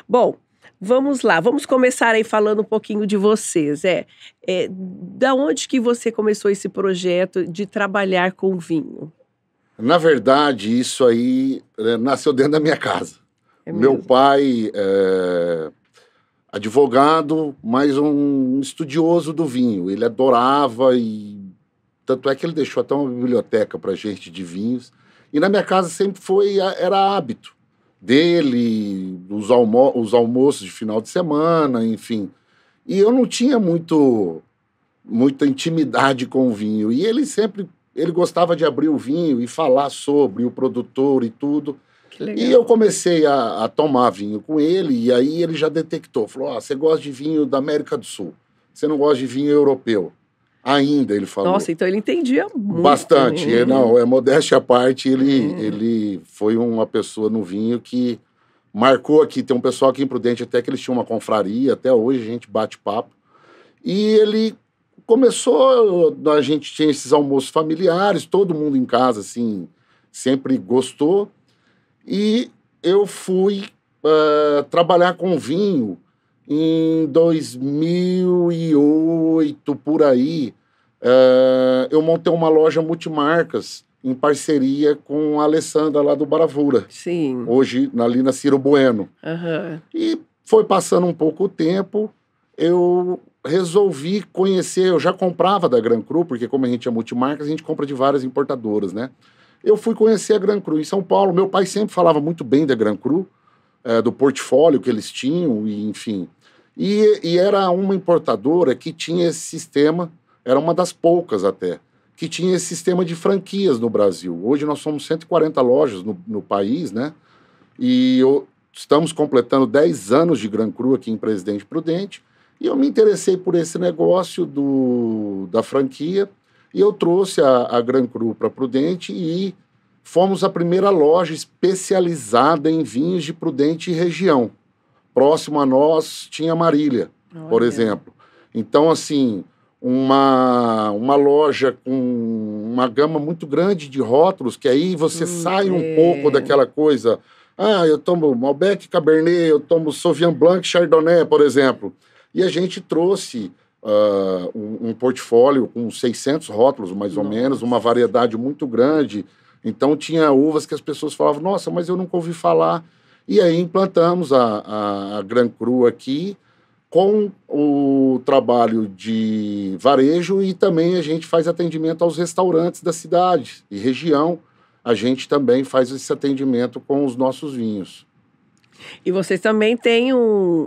Bom, vamos lá, vamos começar aí falando um pouquinho de você, Zé. Da onde que você começou esse projeto de trabalhar com vinho? Na verdade, isso aí, nasceu dentro da minha casa. É Meu mesmo? pai é advogado, mas um estudioso do vinho. Ele adorava e tanto é que ele deixou até uma biblioteca para gente de vinhos. E na minha casa sempre era hábito dele, os almoços de final de semana, enfim. E eu não tinha muita intimidade com o vinho. E ele gostava de abrir o vinho e falar sobre o produtor e tudo. Que E eu legal. comecei a tomar vinho com ele, e aí ele já detectou, falou, você gosta de vinho da América do Sul, você não gosta de vinho europeu. Ainda, ele falou. Nossa, então ele entendia muito, Bastante, né? não, modéstia à parte, É. ele foi uma pessoa no vinho que marcou aqui, tem um pessoal aqui em Prudente até que eles tinham uma confraria, até hoje a gente bate papo, e ele começou, a gente tinha esses almoços familiares, todo mundo em casa, assim, sempre gostou, e eu fui trabalhar com vinho em 2008, por aí. Eu montei uma loja multimarcas em parceria com a Alessandra lá do Baravura, Sim. hoje ali na Ciro Bueno. Aham. E foi passando um pouco o tempo, eu resolvi conhecer, eu já comprava da Gran Cru, porque como a gente é multimarcas, a gente compra de várias importadoras, né? Eu fui conhecer a Gran Cru em São Paulo, meu pai sempre falava muito bem da Gran Cru, do portfólio que eles tinham, e, enfim. E era uma importadora que tinha esse sistema, era uma das poucas até, que tinha esse sistema de franquias no Brasil. Hoje nós somos 140 lojas no país, né? E estamos completando 10 anos de Gran Cru aqui em Presidente Prudente, e eu me interessei por esse negócio da franquia, e eu trouxe a Gran Cru para Prudente e fomos a primeira loja especializada em vinhos de Prudente e região. Próximo a nós tinha Marília, por Olha. exemplo. Então, assim, uma loja com uma gama muito grande de rótulos, que aí você sai um pouco É. daquela coisa. Eu tomo Malbec Cabernet, eu tomo Sauvignon Blanc Chardonnay, por exemplo. E a gente trouxe um portfólio com 600 rótulos, mais ou menos, uma Nossa. variedade muito grande. Então, tinha uvas que as pessoas falavam, nossa, mas eu nunca ouvi falar. E aí implantamos a Gran Cru aqui com o trabalho de varejo e também a gente faz atendimento aos restaurantes da cidade e região. A gente também faz esse atendimento com os nossos vinhos. E vocês também têm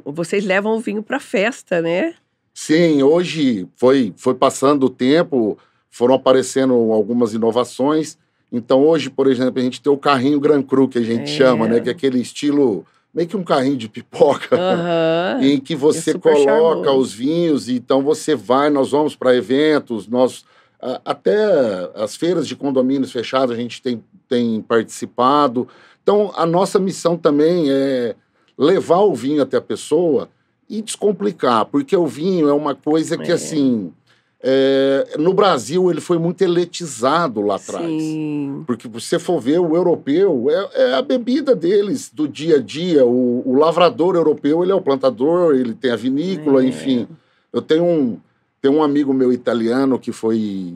vocês levam o vinho para festa, né? Sim, hoje foi passando o tempo, foram aparecendo algumas inovações. Então, hoje, por exemplo, a gente tem o carrinho Gran Cru, que a gente chama, né? É. Que é aquele estilo, meio que um carrinho de pipoca, Aham. em que É você super coloca os charmoso. vinhos, e então você vai, nós vamos para eventos, até as feiras de condomínios fechados a gente tem participado. Então, a nossa missão também é levar o vinho até a pessoa e descomplicar, porque o vinho é uma coisa que, É. assim, no Brasil ele foi muito elitizado lá atrás. Sim. Porque se você for ver, o europeu é a bebida deles, do dia a dia. O lavrador europeu, ele é o plantador, ele tem a vinícola, É. enfim. Eu tenho um amigo meu italiano que foi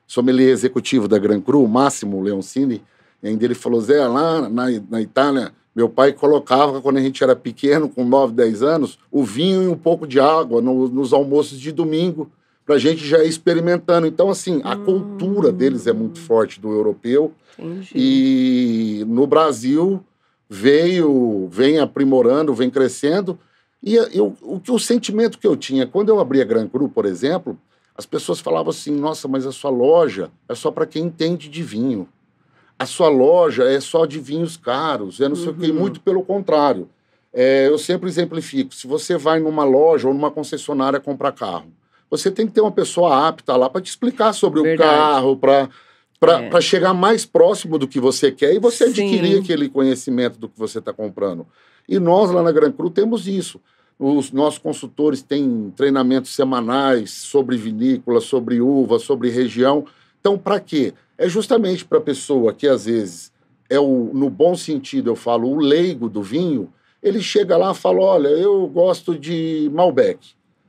sommelier executivo da Gran Cru, Massimo Leoncini, e ainda ele falou, Zé, lá na Itália, meu pai colocava, quando a gente era pequeno, com 9, 10 anos, o vinho e um pouco de água nos almoços de domingo, para a gente já ir experimentando. Então, assim, a cultura deles é muito Hum. forte do europeu, Entendi. e no Brasil vem aprimorando, vem crescendo. E o sentimento que eu tinha, quando eu abri a Gran Cru, por exemplo, as pessoas falavam assim, nossa, mas a sua loja é só para quem entende de vinho. A sua loja é só de vinhos caros, não sei o quê, e Uhum. muito pelo contrário. Eu sempre exemplifico, se você vai numa loja ou numa concessionária comprar carro, você tem que ter uma pessoa apta lá para te explicar sobre o Verdade. carro, para É. chegar mais próximo do que você quer e você adquirir Sim. aquele conhecimento do que você está comprando. E nós, lá na Gran Cru, temos isso. Os nossos consultores têm treinamentos semanais sobre vinícola, sobre uva, sobre região. Então, para quê? É justamente para a pessoa que, às vezes, no bom sentido, eu falo, o leigo do vinho, ele chega lá e fala, olha, eu gosto de Malbec.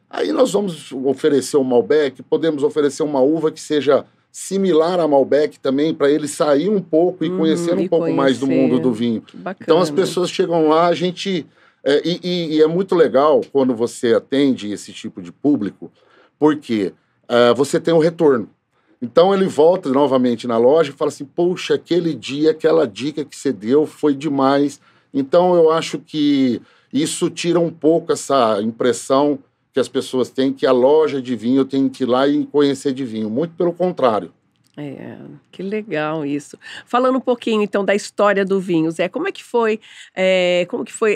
Aí nós vamos oferecer o Malbec, podemos oferecer uma uva que seja similar a Malbec também, para ele sair um pouco e conhecer um E pouco mais do mundo conhecer. do vinho. Que bacana. Então as pessoas chegam lá, a gente... e é muito legal quando você atende esse tipo de público, porque você tem o retorno. Então ele volta novamente na loja e fala assim, poxa, aquele dia, aquela dica que você deu foi demais. Então eu acho que isso tira um pouco essa impressão que as pessoas têm que a loja de vinho tem que ir lá e conhecer de vinho. Muito pelo contrário. Que legal isso. Falando um pouquinho, então, da história do vinho, Zé, como que foi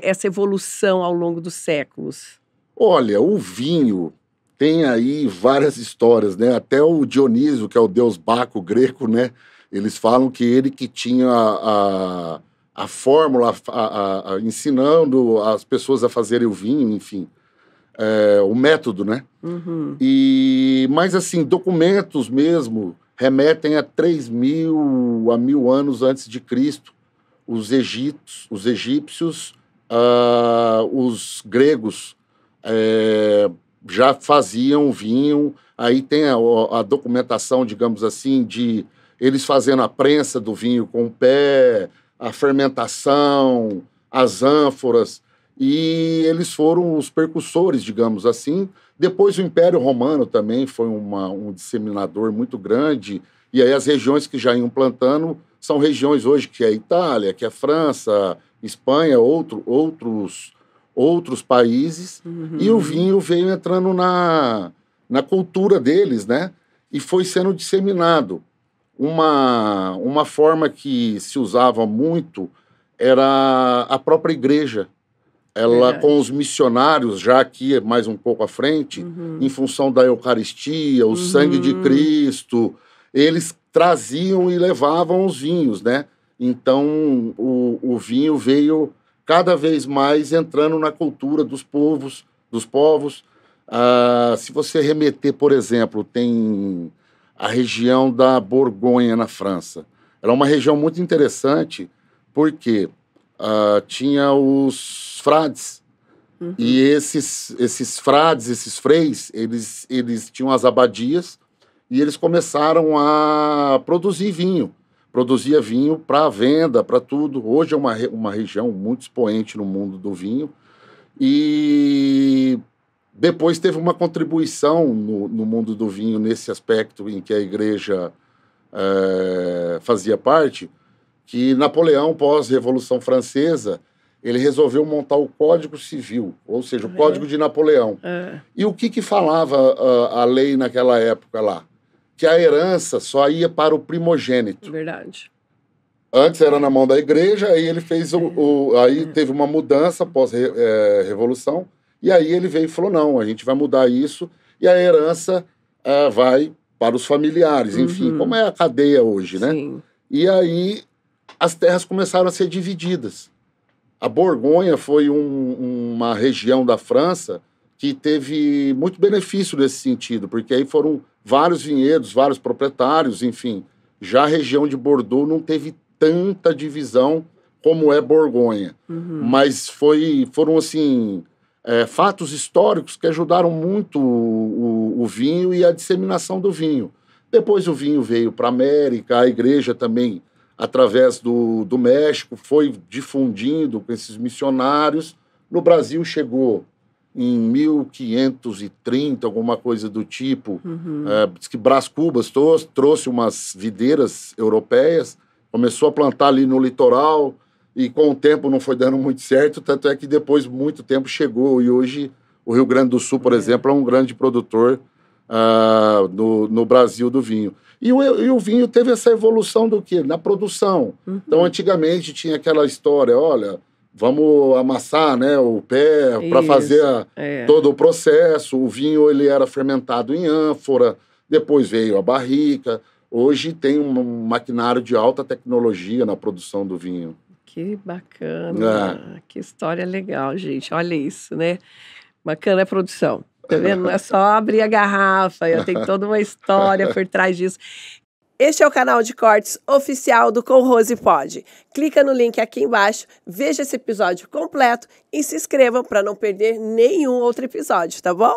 essa evolução ao longo dos séculos? Olha, o vinho tem aí várias histórias, né? Até o Dionísio, que é o deus Baco grego, né? Eles falam que ele que tinha a fórmula, ensinando as pessoas a fazerem o vinho, enfim. O método, né? Mas, assim, documentos mesmo remetem a 3.000 a 1.000 anos antes de Cristo. Os egípcios, os gregos já faziam vinho. Aí tem a documentação, digamos assim, de eles fazendo a prensa do vinho com o pé, a fermentação, as ânforas. E eles foram os percussores, digamos assim. Depois o Império Romano também foi um disseminador muito grande, e aí as regiões que já iam plantando são regiões hoje que é Itália, que é França, Espanha, outros países, e o vinho veio entrando na cultura deles, né? E foi sendo disseminado. Uma forma que se usava muito era a própria igreja. Ela, com os missionários, já aqui mais um pouco à frente, em função da Eucaristia, o sangue de Cristo, eles traziam e levavam os vinhos, né? Então, o vinho veio cada vez mais entrando na cultura dos povos. Se você remeter, por exemplo, tem a região da Borgonha, na França. Ela é uma região muito interessante, porque tinha os frades. E esses frades, esses freis, eles tinham as abadias e eles começaram a produzir vinho. Produzia vinho para venda, para tudo. Hoje é uma região muito expoente no mundo do vinho. E depois teve uma contribuição no mundo do vinho nesse aspecto em que a igreja fazia parte, que Napoleão, pós-Revolução Francesa, ele resolveu montar o Código Civil, ou seja, o Código de Napoleão. E o que falava a lei naquela época lá? Que a herança só ia para o primogênito. Verdade. Antes era na mão da igreja, aí ele fez aí teve uma mudança pós-revolução, e aí ele veio e falou, não, a gente vai mudar isso, e a herança vai para os familiares, enfim, como é a cadeia hoje, né? Sim. E aí as terras começaram a ser divididas. A Borgonha foi uma região da França que teve muito benefício nesse sentido, porque aí foram vários vinhedos, vários proprietários, enfim. Já a região de Bordeaux não teve tanta divisão como é Borgonha. Mas foram, assim, fatos históricos que ajudaram muito o vinho e a disseminação do vinho. Depois o vinho veio para a América, a igreja também, através do México, foi difundindo com esses missionários. No Brasil chegou em 1530, alguma coisa do tipo. Diz que Brás Cubas trouxe umas videiras europeias, começou a plantar ali no litoral, e com o tempo não foi dando muito certo, tanto é que depois, muito tempo, chegou. E hoje o Rio Grande do Sul, por exemplo, é um grande produtor no Brasil do vinho. E o vinho teve essa evolução do quê? Na produção. Então, antigamente tinha aquela história, olha, vamos amassar, né, o pé para fazer todo o processo. O vinho ele era fermentado em ânfora, depois veio a barrica. Hoje tem um maquinário de alta tecnologia na produção do vinho. Que bacana, que história legal, gente. Olha isso, né? Bacana a produção. Tá vendo? Não é só abrir a garrafa, tem toda uma história por trás disso. Este é o canal de cortes oficial do Com Rose Pod. Clica no link aqui embaixo, veja esse episódio completo e se inscreva para não perder nenhum outro episódio, tá bom?